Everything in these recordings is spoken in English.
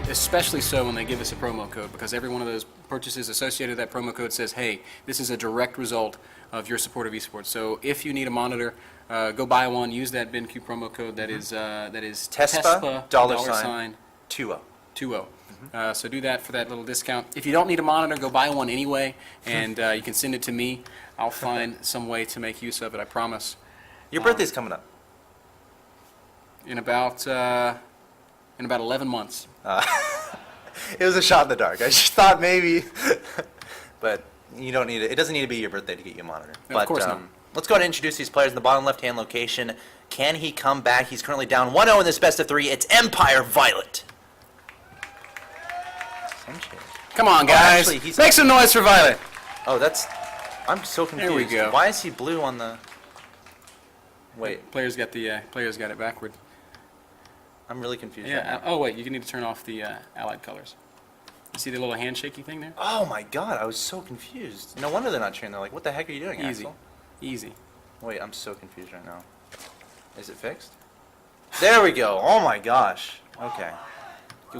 especially so when they give us a promo code, because every one of those purchases associated with that promo code says, hey, this is a direct result of your support of esports. So if you need a monitor, go buy one, use that BenQ promo code. That is TESPA $20. So do that for that little discount. If you don't need a monitor, go buy one anyway, and you can send it to me. I'll find some way to make use of it, I promise. Your birthday's coming up. In about 11 months. It was a shot in the dark. I just thought maybe, but you don't need it. It doesn't need to be your birthday to get you a monitor. No, but, of course not. Let's go ahead and introduce these players in the bottom left-hand location. Can he come back? He's currently down 1-0 in this best of 3. It's Empire viOLet. Come on, guys. Oh, actually, make some noise for viOLet. Oh, that's... I'm so confused. There we go. Why is he blue on the... Wait. Players got it backward. I'm really confused. Yeah. Right now. Oh wait, you need to turn off the allied colors. You see the little handshaky thing there? Oh my God, I was so confused. No wonder they're not cheering. They're like, what the heck are you doing, Easy. Axel? Easy. Wait, I'm so confused right now. Is it fixed? There we go. Oh my gosh. Okay.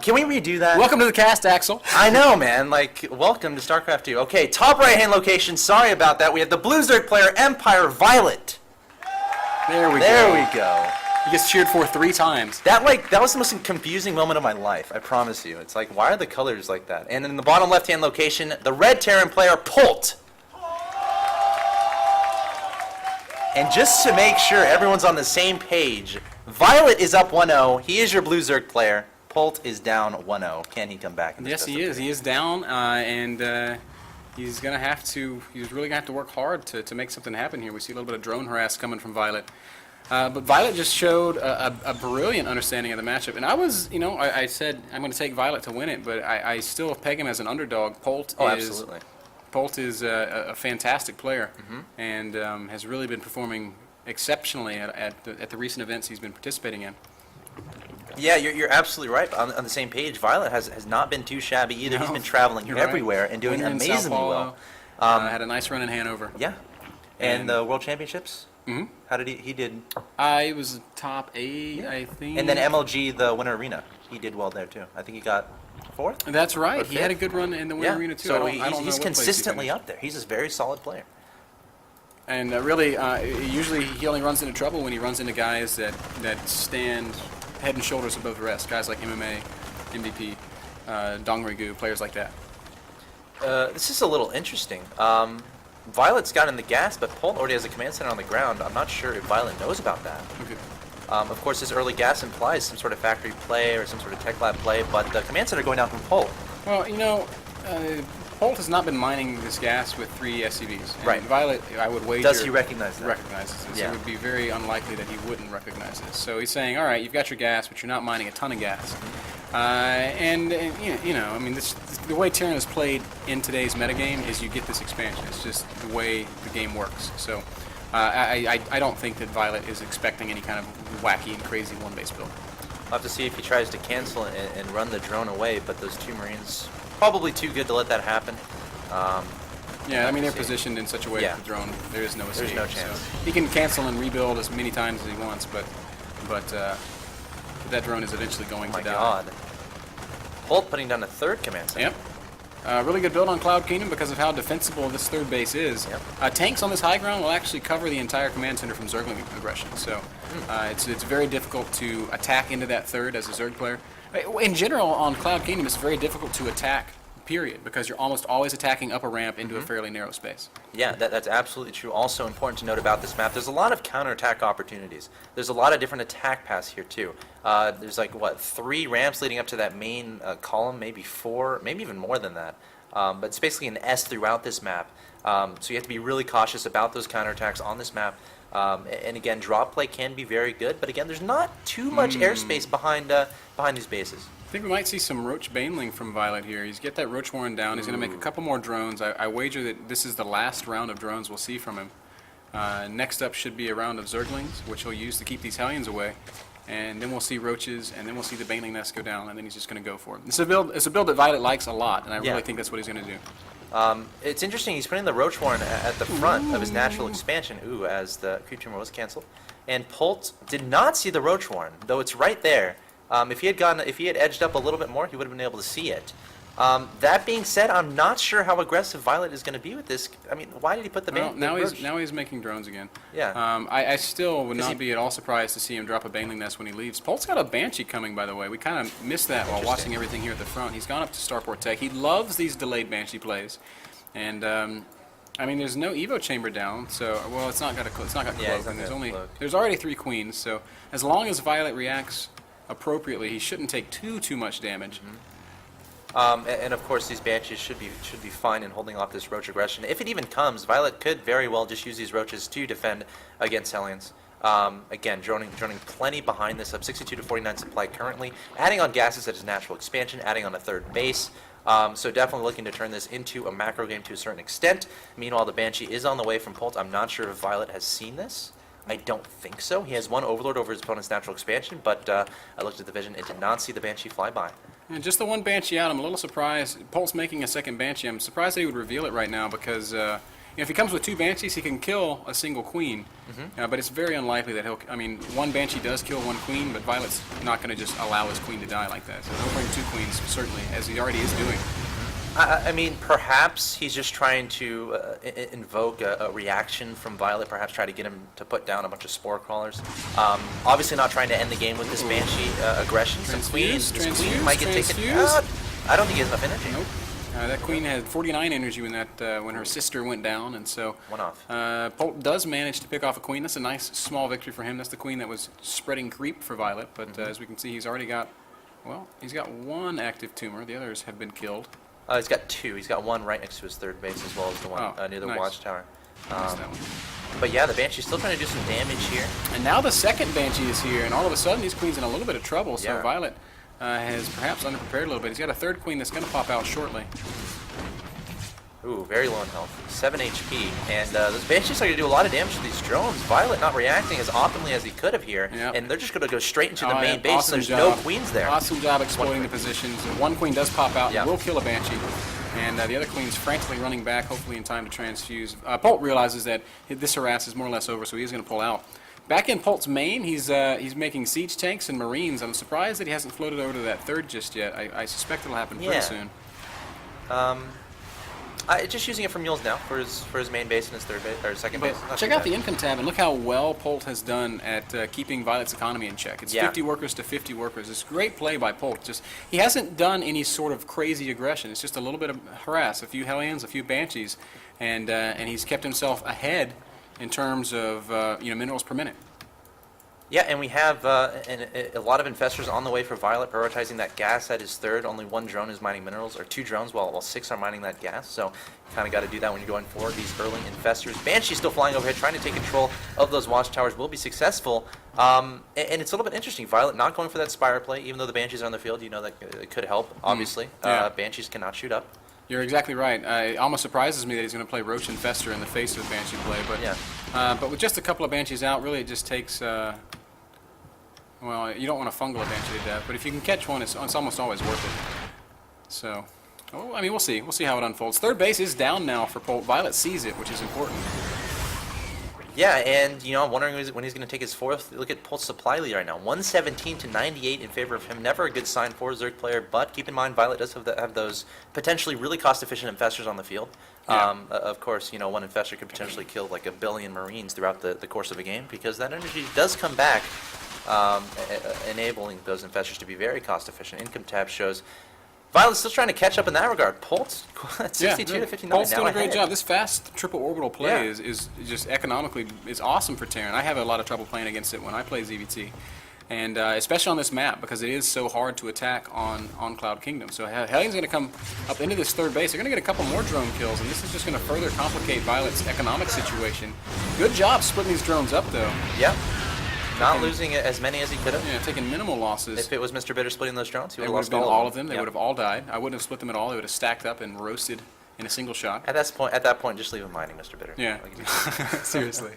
Can we redo that? Welcome to the cast, Axel. I know, man. Like, welcome to Starcraft 2. Okay, top right-hand location. Sorry about that. We have the BlueZerG player, Empire viOLet. There we go. He gets cheered for 3 times. That was the most confusing moment of my life. I promise you. It's like, why are the colors like that? And in the bottom left-hand location, the red Terran player, Polt. And just to make sure everyone's on the same page, viOLet is up 1-0. He is your BlueZerG player. Polt is down 1-0. Can he come back? Yes, he is. He is down, and he's gonna have to. He's really gonna have to work hard to make something happen here. We see a little bit of drone harass coming from viOLet, but viOLet just showed a brilliant understanding of the matchup. And I was, I said I'm going to take viOLet to win it, but I still peg him as an underdog. Polt is a fantastic player, and has really been performing exceptionally at the recent events he's been participating in. Yeah, you're absolutely right. On the same page, viOLet has not been too shabby either. No, he's been traveling everywhere and doing amazingly well. Had a nice run in Hanover. Yeah, and the World Championships. Mm-hmm. How did he did? He was top 8, I think. And then MLG, the Winter Arena, he did well there too. I think he got 4th. That's right. He had a good run in the Winter Arena too. So I don't he's know consistently up there. He's a very solid player. And really, usually he only runs into trouble when he runs into guys that stand head and shoulders above the rest. Guys like MMA, MVP, NMrUUG, players like that. This is a little interesting. viOLet's got in the gas, but Polt already has a command center on the ground. I'm not sure if viOLet knows about that. Okay. Of course, this early gas implies some sort of factory play or some sort of tech lab play, but the command center going down from Polt. Well, Polt has not been mining this gas with 3 SCVs. And right. viOLet, I would wager... Does he recognize that? Recognizes this. Yeah. It would be very unlikely that he wouldn't recognize this. So he's saying, all right, you've got your gas, but you're not mining a ton of gas. I mean, the way Terran is played in today's metagame is you get this expansion. It's just the way the game works. So I don't think that viOLet is expecting any kind of wacky and crazy one-base build. We'll have to see if he tries to cancel and run the drone away, but those 2 Marines, probably too good to let that happen. Yeah, I mean, they're positioned in such a way that the drone, there is no escape. There's no chance. So he can cancel and rebuild as many times as he wants, but that drone is eventually going to die. Oh my God. Polt putting down a 3rd command center. Yep. Really good build on Cloud Kingdom because of how defensible this 3rd base is. Yep. Tanks on this high ground will actually cover the entire command center from Zergling aggression, so it's very difficult to attack into that 3rd as a Zerg player. In general, on Cloud Kingdom, it's very difficult to attack, period, because you're almost always attacking up a ramp into a fairly narrow space. Yeah, that's absolutely true. Also important to note about this map, there's a lot of counterattack opportunities. There's a lot of different attack paths here too. There's like, 3 ramps leading up to that main column, maybe 4, maybe even more than that. But it's basically an S throughout this map. So you have to be really cautious about those counterattacks on this map. And again, drop play can be very good, but again, there's not too much airspace behind these bases. I think we might see some Roach Baneling from viOLet here. He's get that Roach Warren down. He's going to make a couple more drones. I wager that this is the last round of drones we'll see from him. Next up should be a round of Zerglings, which he'll use to keep these Hellions away. And then we'll see Roaches, and then we'll see the Baneling nest go down, and then he's just going to go for it. It's a build that viOLet likes a lot, and I really think that's what he's going to do. It's interesting, he's putting the Roach Warren at the front of his natural expansion, as the creep tumor was canceled. And Polt did not see the Roach Warren, though it's right there. If he had edged up a little bit more, he would have been able to see it. That being said, I'm not sure how aggressive viOLet is going to be with this. I mean, why did he put the now roach? he's making drones again. Yeah. I still would not be at all surprised to see him drop a Baneling Nest when he leaves. Polt's got a Banshee coming, by the way. We kind of missed that while watching everything here at the front. He's gone up to Starport Tech. He loves these delayed Banshee plays, and I mean, there's no Evo chamber down, so well, it's not got cloak, and there's already 3 queens. So as long as viOLet reacts appropriately, he shouldn't take too much damage. And of course, these Banshees should be fine in holding off this Roach aggression. If it even comes, viOLet could very well just use these Roaches to defend against Hellions. Again, droning plenty behind this, up 62 to 49 supply currently, adding on gases at his natural expansion, adding on a 3rd base. So definitely looking to turn this into a macro game to a certain extent. Meanwhile, the Banshee is on the way from Polt. I'm not sure if viOLet has seen this. I don't think so. He has 1 Overlord over his opponent's natural expansion, but I looked at the vision and did not see the Banshee fly by. And just the 1 Banshee out, I'm a little surprised. Polt's making a 2nd Banshee. I'm surprised that he would reveal it right now because if he comes with 2 Banshees, he can kill a single queen. But it's very unlikely that he'll... I mean, 1 Banshee does kill 1 queen, but viOLet's not going to just allow his queen to die like that. So he'll bring 2 queens, certainly, as he already is doing. I mean, perhaps he's just trying to invoke a reaction from viOLet, perhaps try to get him to put down a bunch of Spore Crawlers. Obviously not trying to end the game with this Banshee aggression. This queen might get taken out. I don't think he has enough energy. Nope. That queen had 49 energy when her sister went down, and so 1 off. Polt does manage to pick off a queen. That's a nice small victory for him. That's the queen that was spreading creep for viOLet, but as we can see, he's already got, well, he's got 1 active tumor. The others have been killed. He's got 2. He's got 1 right next to his 3rd base as well as the one near the watchtower. But yeah, the Banshee's still trying to do some damage here. And now the 2nd Banshee is here, and all of a sudden these queens in a little bit of trouble. So viOLet has perhaps underprepared a little bit. He's got a 3rd queen that's going to pop out shortly. Ooh, very low in health. 7 HP. And those Banshees are going to do a lot of damage to these drones. viOLet not reacting as optimally as he could have here. And they're just going to go straight into the main base, awesome and there's job. no queens there. Awesome job exploiting the positions. 1 queen does pop out and will kill a Banshee. And the other queen's frantically running back, hopefully in time to transfuse. Polt realizes that this harass is more or less over, so he's going to pull out. Back in Polt's main, he's making siege tanks and marines. I'm surprised that he hasn't floated over to that 3rd just yet. I suspect it'll happen pretty soon. Just using it for mules now for his main base and his 3rd base or 2nd base. Check out the income tab and look how well Polt has done at keeping viOLet's economy in check. It's 50 workers to 50 workers. It's a great play by Polt. Just he hasn't done any sort of crazy aggression. It's just a little bit of harass, a few Hellions, a few Banshees, and he's kept himself ahead in terms of minerals per minute. Yeah, and we have a lot of infestors on the way for viOLet, prioritizing that gas at his 3rd. Only 1 drone is mining minerals, or 2 drones, while 6 are mining that gas. So you kind of got to do that when you're going for these early infestors. Banshee still flying overhead, trying to take control of those watchtowers. Will be successful. And it's a little bit interesting. viOLet not going for that Spire play, even though the Banshees are on the field. You know that it could help, obviously. Banshees cannot shoot up. You're exactly right. It almost surprises me that he's going to play Roach Infester in the face of Banshee play. But with just a couple of Banshees out, really it just takes... well, you don't want to fungal a Banshee to death, but if you can catch one, it's almost always worth it. So, I mean, we'll see. We'll see how it unfolds. 3rd base is down now for Polt. viOLet sees it, which is important. Yeah, and I'm wondering when he's going to take his 4th. Look at Polt's supply lead right now, 117 to 98 in favor of him. Never a good sign for a Zerg player, but keep in mind viOLet does have those potentially really cost-efficient infestors on the field. Of course, 1 infestor could potentially kill like 1 billion Marines throughout the course of a game because that energy does come back. Enabling those infestors to be very cost-efficient. Income tab shows viOLet's still trying to catch up in that regard. Polt's 62 to 59. Polt's doing a great job. This fast triple orbital play is just economically is awesome for Terran. I have a lot of trouble playing against it when I play ZvT, and especially on this map because it is so hard to attack on Cloud Kingdom. So Hellion's going to come up into this 3rd base. They're going to get a couple more drone kills, and this is just going to further complicate viOLet's economic situation. Good job splitting these drones up, though. Yeah. Not losing as many as he could have. Yeah, taking minimal losses. If it was Mr. Bitter splitting those drones, he would have lost all of them. They would have all died. I wouldn't have split them at all. They would have stacked up and roasted in a single shot. At that point, just leave him mining, Mr. Bitter. Yeah, seriously.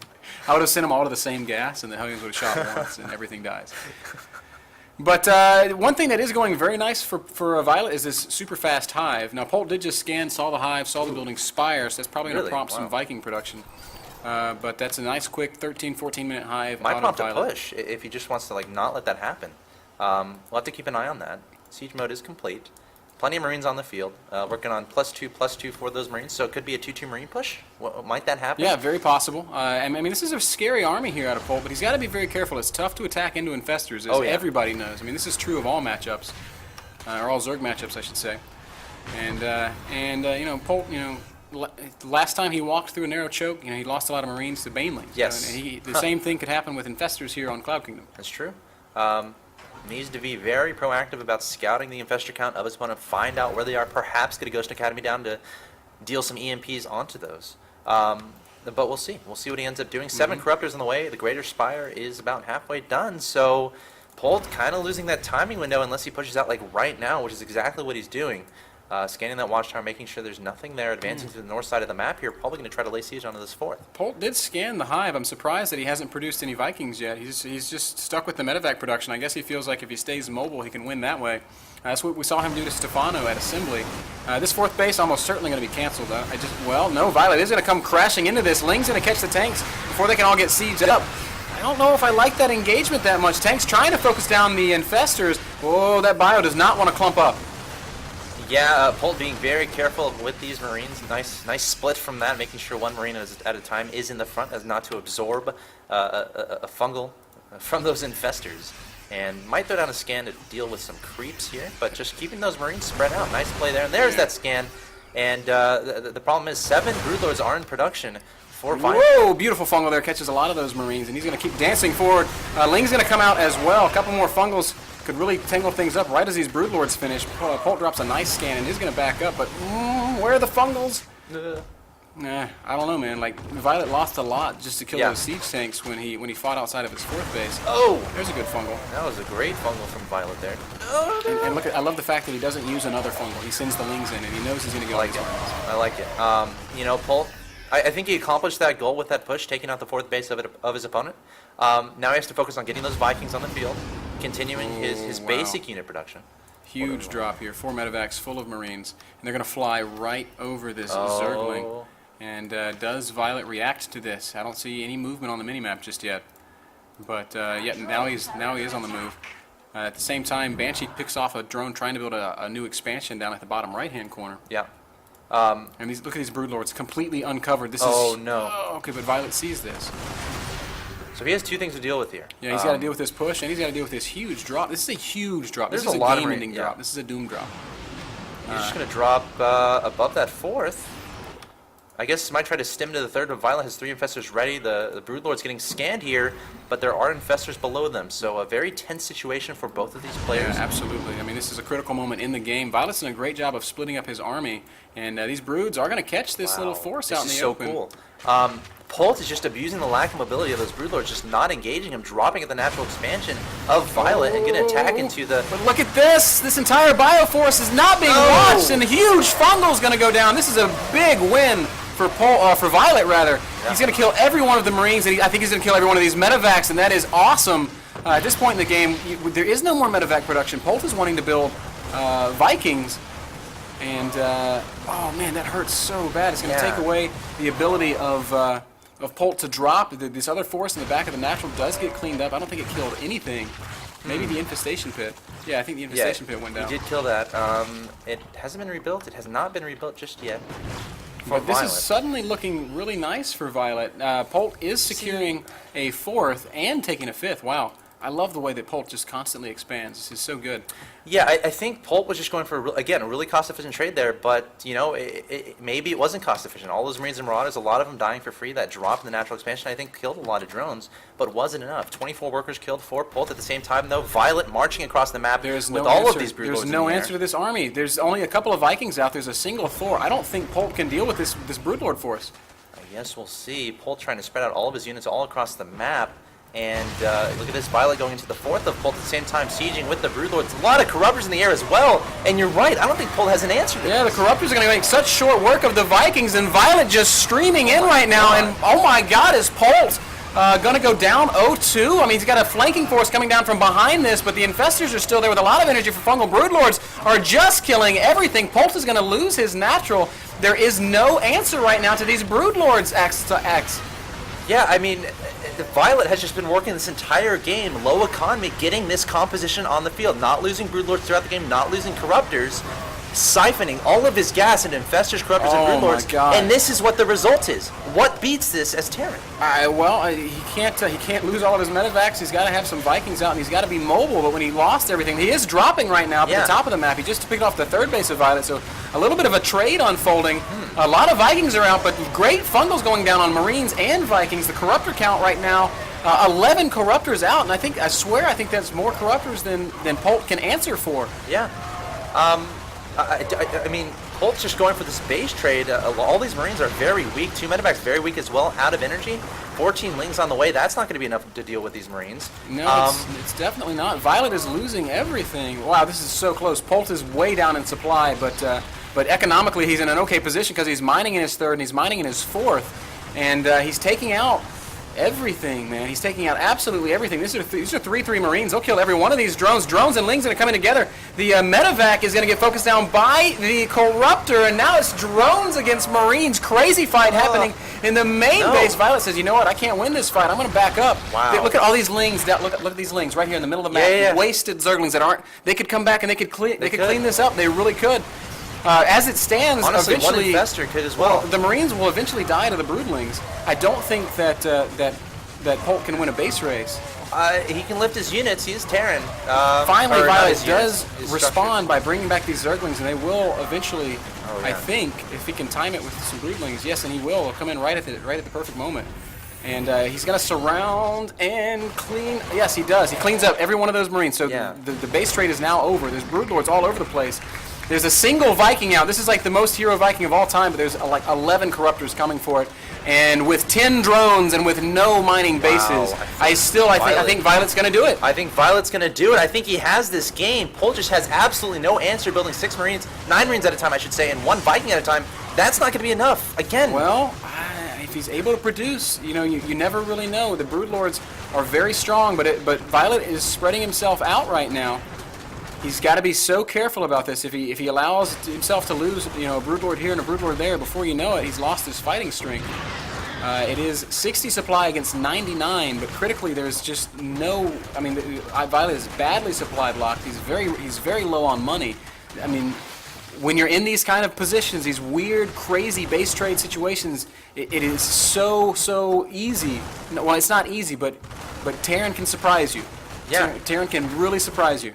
I would have sent them all to the same gas, and the Hellions would have shot once, and everything dies. But one thing that is going very nice for viOLet is this super fast hive. Now, Polt did just scan, saw the hive, saw the building spire, so that's probably going to prompt some Viking production. But that's a nice, quick 13, 14-minute hive. Might prompt a push if he just wants to not let that happen. We'll have to keep an eye on that. Siege mode is complete. Plenty of Marines on the field, working on +2/+2 for those Marines, so it could be a 2-2 Marine push. Might that happen? Yeah, very possible. I mean, this is a scary army here out of Polt, but he's got to be very careful. It's tough to attack into infestors, as everybody knows. I mean, this is true of all matchups, or all Zerg matchups, I should say. And you know, Polt, you know, last time he walked through a narrow choke, you know, he lost a lot of Marines to Banelings. Yes. The same thing could happen with infestors here on Cloud Kingdom. That's true. Needs to be very proactive about scouting the infestor count of his opponent, find out where they are, perhaps get a Ghost Academy down to deal some EMPs onto those. But we'll see. We'll see what he ends up doing. 7 Corruptors on the way. The Greater Spire is about halfway done, so Polt kind of losing that timing window unless he pushes out like right now, which is exactly what he's doing. Scanning that watchtower, making sure there's nothing there, advancing to the north side of the map here, probably going to try to lay siege onto this 4th. Polt did scan the hive. I'm surprised that he hasn't produced any Vikings yet. He's just stuck with the medevac production. I guess he feels like if he stays mobile, he can win that way. That's what we saw him do to Stefano at Assembly. This 4th base almost certainly going to be canceled, though. Well, no, viOLet is going to come crashing into this. Ling's going to catch the tanks before they can all get sieged up. I don't know if I like that engagement that much. Tanks trying to focus down the infestors. Oh, that bio does not want to clump up. Yeah, Polt being very careful with these Marines. Nice split from that, making sure one Marine at a time is in the front as not to absorb a fungal from those infestors. And might throw down a scan to deal with some creeps here, but just keeping those Marines spread out. Nice play there. And there's that scan. And the problem is 7 Broodlords are in production for viOLet. Whoa, beautiful fungal there. Catches a lot of those Marines, and he's going to keep dancing forward. Ling's going to come out as well. A couple more fungals could really tangle things up right as these Broodlords finish. Polt drops a nice scan and is going to back up, but where are the fungals? Nah, I don't know, man. Like, viOLet lost a lot just to kill those siege tanks when he fought outside of his 4th base. Oh! There's a good fungal. That was a great fungal from viOLet there. And look, I love the fact that he doesn't use another fungal. He sends the Lings in, and he knows he's going to go. I like it. You know, Polt, I think he accomplished that goal with that push, taking out the 4th base of his opponent. Now he has to focus on getting those Vikings on the field, continuing his basic unit production. Huge drop here. 4 medevacs full of Marines, and they're going to fly right over this Zergling. And does viOLet react to this? I don't see any movement on the minimap just yet. But yet now he is on the move. At the same time, Banshee picks off a drone trying to build a new expansion down at the bottom right-hand corner. Yeah. And look at these Broodlords, completely uncovered. Okay, but viOLet sees this. So he has 2 things to deal with here. Yeah, he's got to deal with this push, and he's got to deal with this huge drop. This is a huge drop. This is a game-ending drop. This is a doom drop. He's just going to drop above that 4th. I guess might try to stim to the 3rd, but viOLet has 3 infestors ready. The Broodlord's getting scanned here, but there are infestors below them. So a very tense situation for both of these players. Yeah, absolutely. I mean, this is a critical moment in the game. viOLet's done a great job of splitting up his army, and these Broods are going to catch this little force out in the open. This is so cool. Polt is just abusing the lack of mobility of those Broodlords, just not engaging him, dropping at the natural expansion of viOLet and getting attack into the... But look at this! This entire bioforce is not being watched, and a huge fungal's going to go down. This is a big win for viOLet, rather. Yeah. He's going to kill every one of the Marines, and I think he's going to kill every one of these medevacs, and that is awesome. At this point in the game, there is no more medevac production. Polt is wanting to build Vikings, and oh man, that hurts so bad. It's going to take away the ability of Polt to drop. This other force in the back of the natural does get cleaned up. I don't think it killed anything. Maybe the infestation pit. Yeah, I think the infestation pit went down. He did kill that. It hasn't been rebuilt. It has not been rebuilt just yet. But this is suddenly looking really nice for viOLet. Polt is securing a 4th and taking a 5th. Wow. I love the way that Polt just constantly expands. This is so good. Yeah, I think Polt was just going for, a really cost-efficient trade there, but, you know, maybe it wasn't cost-efficient. All those Marines and Marauders, a lot of them dying for free. That drop in the natural expansion, I think, killed a lot of drones, but wasn't enough. 24 workers killed for Polt. At the same time, though, viOLet marching across the map with all of these Broodlords. There's no answer to this army. There's only a couple of Vikings out. There's a single Thor. I don't think Polt can deal with this Broodlord force. I guess we'll see. Polt trying to spread out all of his units all across the map. And look at this, viOLet going into the 4th of Polt at the same time, sieging with the Broodlords. A lot of Corruptors in the air as well. And you're right, I don't think Polt has an answer to this. Yeah, the Corruptors are going to make such short work of the Vikings, and viOLet just streaming in right now. And oh my God, is Polt going to go down 0-2? I mean, he's got a flanking force coming down from behind this, but the infestors are still there with a lot of energy for fungal. Broodlords are just killing everything. Polt is going to lose his natural. There is no answer right now to these Broodlords, X to X. Yeah, I mean, Violent has just been working this entire game, low economy, getting this composition on the field, not losing Broodlords throughout the game, not losing Corruptors, siphoning all of his gas into Infestors, Corruptors, and Broodlords, and this is what the result is. What beats this as Terran? He can't lose all of his medevacs. He's got to have some Vikings out, and he's got to be mobile. But when he lost everything, he is dropping right now up at the top of the map. He just picked off the third base of Violet, so a little bit of a trade unfolding. A lot of Vikings are out, but great Fungals going down on Marines and Vikings. The Corruptor count right now, 11 Corruptors out, and I think that's more Corruptors than Polt can answer for. Yeah. I mean, Polt's just going for this base trade. All these Marines are very weak. 2 medevacs very weak as well, out of energy. 14 Lings on the way. That's not going to be enough to deal with these Marines. No, it's definitely not. Violet is losing everything. Wow, this is so close. Polt is way down in supply, but economically he's in an okay position because he's mining in his third and he's mining in his fourth. And he's taking out everything, man. He's taking out absolutely everything. These are 3-3 Marines. They'll kill every one of these drones. Drones and Lings are coming together. The medevac is going to get focused down by the Corruptor, and now it's drones against Marines. Crazy fight happening in the main base. Violet says, you know what? I can't win this fight. I'm going to back up. Wow. Look at all these Lings. Look at these Lings right here in the middle of the map. Wasted Zerglings that aren't. They could come back and they could clean this up. They really could. As it stands, honestly, eventually, one Infestor could as well. The Marines will eventually die to the Broodlings. I don't think that Polt can win a base race. He can lift his units. He is Terran. Finally, Violet does respond by bringing back these Zerglings, and they will eventually, I think, if he can time it with some Broodlings, yes, and he will. He'll come in right at the perfect moment. And he's going to surround and clean. Yes, he does. He cleans up every one of those Marines. So the base trade is now over. There's Broodlords all over the place. There's a single Viking out. This is like the most hero Viking of all time, but there's like 11 Corruptors coming for it. And with 10 drones and with no mining bases, I think Violet's going to do it. I think Violet's going to do it. I think he has this game. Polt just has absolutely no answer building 6 Marines, 9 Marines at a time, I should say, and 1 Viking at a time. That's not going to be enough. Again. Well, if he's able to produce, you never really know. The Broodlords are very strong, but Violet is spreading himself out right now. He's got to be so careful about this. If he allows himself to lose, a Broodlord here and a Broodlord there, before you know it, he's lost his fighting strength. It is 60 supply against 99, but critically there's just no. I mean, Violet is badly supply blocked. He's very low on money. I mean, when you're in these kind of positions, these weird, crazy base trade situations, it is so easy. Well, it's not easy, but Terran can surprise you. Yeah, Terran can really surprise you.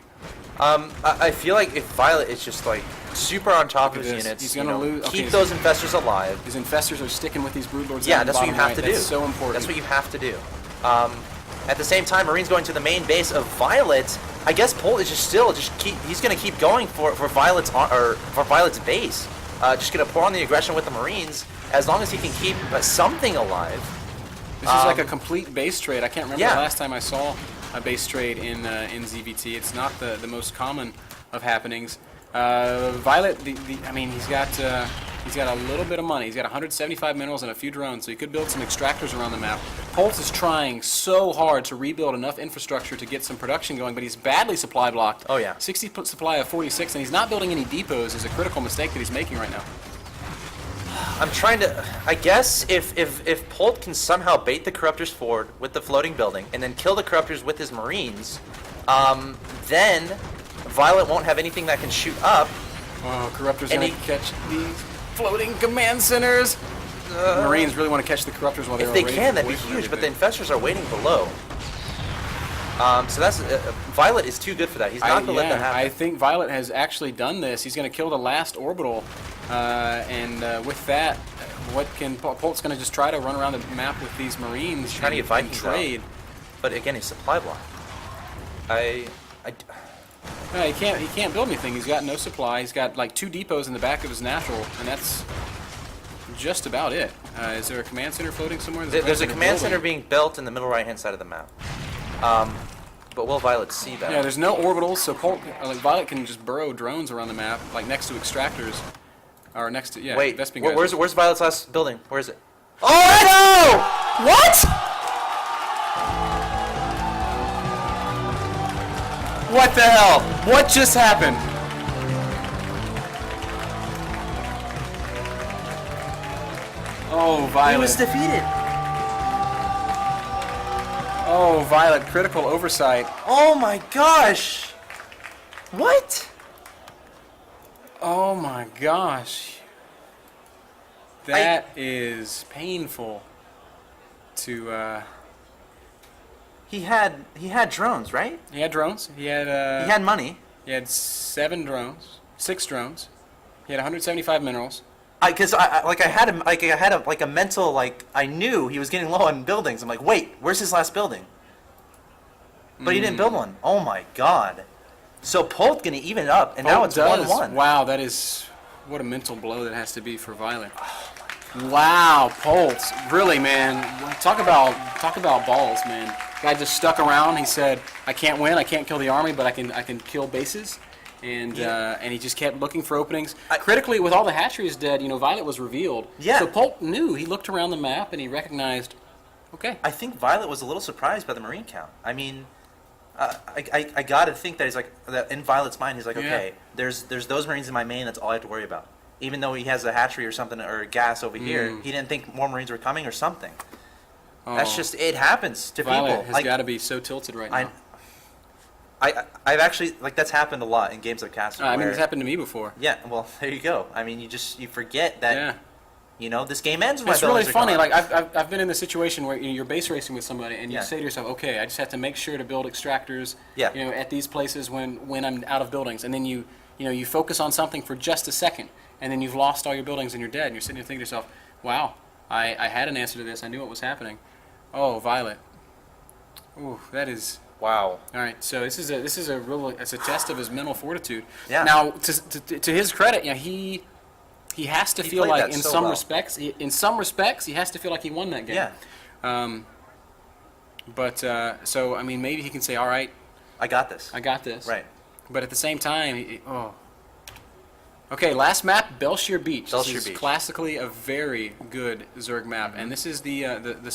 I feel like if Violet is just like super on top of his units, he's gonna lose. Keep those Infestors alive. His Infestors are sticking with these Broodlords. Yeah, that's what you have to do. That's so important. That's what you have to do. At the same time, Marines going to the main base of Violet. I guess Polt is he's going to keep going for Violet's base. Just going to pour on the aggression with the Marines as long as he can keep something alive. This is like a complete base trade. I can't remember the last time I saw a base trade in ZvT. It's not the most common of happenings. Violet, I mean, he's got a little bit of money. He's got 175 minerals and a few drones, so he could build some extractors around the map. Polt is trying so hard to rebuild enough infrastructure to get some production going, but he's badly supply blocked. Oh yeah, 60 supply of 46, and he's not building any depots. Is a critical mistake that he's making right now. I'm trying to. I guess if Polt can somehow bait the Corruptors forward with the floating building and then kill the Corruptors with his Marines, then Violet won't have anything that can shoot up. Oh, Corruptors gonna catch these floating command centers. Marines really want to catch the Corruptors while they're. If they can, that'd be huge. But the Infestors are waiting below. So that's Violet is too good for that. He's not going to let that happen. I think Violet has actually done this. He's going to kill the last orbital, and with that, Polt's going to just try to run around the map with these Marines. He's trying to get Vikings trade, but again, he's supply block. No, he can't build anything. He's got no supply. He's got like 2 depots in the back of his natural, and that's just about it. Is there a command center floating somewhere? There's a command center being built in the middle right-hand side of the map. But will Violet see that? Yeah, there's no orbitals, so Violet can just burrow drones around the map, like next to extractors, or next to Wait, Vesping guys. where's Violet's last building? Where is it? Oh no! What? What the hell? What just happened? Oh, Violet. He was defeated. Oh, viOLet, critical oversight. Oh my gosh! What? Oh my gosh. That is painful to, He had drones, right? He had drones. He had, He had money. He had 6 drones. He had 175 minerals. Because I had a mental, like, I knew he was getting low on buildings. I'm like, wait, where's his last building? But he didn't build one. Oh my god. So Polt gonna even it up, and now it's 1-1. Wow, that is, what a mental blow that has to be for viOLet. Wow, Polt, really, man. Talk about balls, man. Guy just stuck around. He said, "I can't win. I can't kill the army, but I can kill bases." And and he just kept looking for openings. Critically, with all the hatcheries dead, viOLet was revealed. Yeah. So Polt knew. He looked around the map and he recognized. Okay. I think viOLet was a little surprised by the Marine count. I mean, I gotta think that he's like, that in viOLet's mind, he's like, okay, there's those Marines in my main. That's all I have to worry about. Even though he has a hatchery or something or a gas over here, he didn't think more Marines were coming or something. Oh. That's just, it happens to viOLet people. has got to be so tilted right now. I've actually, like, that's happened a lot in games like Castle. I mean, it's happened to me before. Yeah, well, there you go. I mean, you forget that, this game ends when it's really funny. Like, I've been in the situation where you're base racing with somebody and you say to yourself, okay, I just have to make sure to build extractors at these places when I'm out of buildings. And then you focus on something for just a second, and then you've lost all your buildings and you're dead. And you're sitting there thinking to yourself, wow, I had an answer to this. I knew what was happening. Oh, viOLet. Ooh, that is... Wow. All right, so this is a real, it's a test of his mental fortitude. Yeah. Now, to his credit, he has to feel like in some respects he has to feel like he won that game. Yeah. So I mean, maybe he can say, all right, I got this. Right. But at the same time, okay, last map, Belshire Beach. This is classically a very good Zerg map, and this is the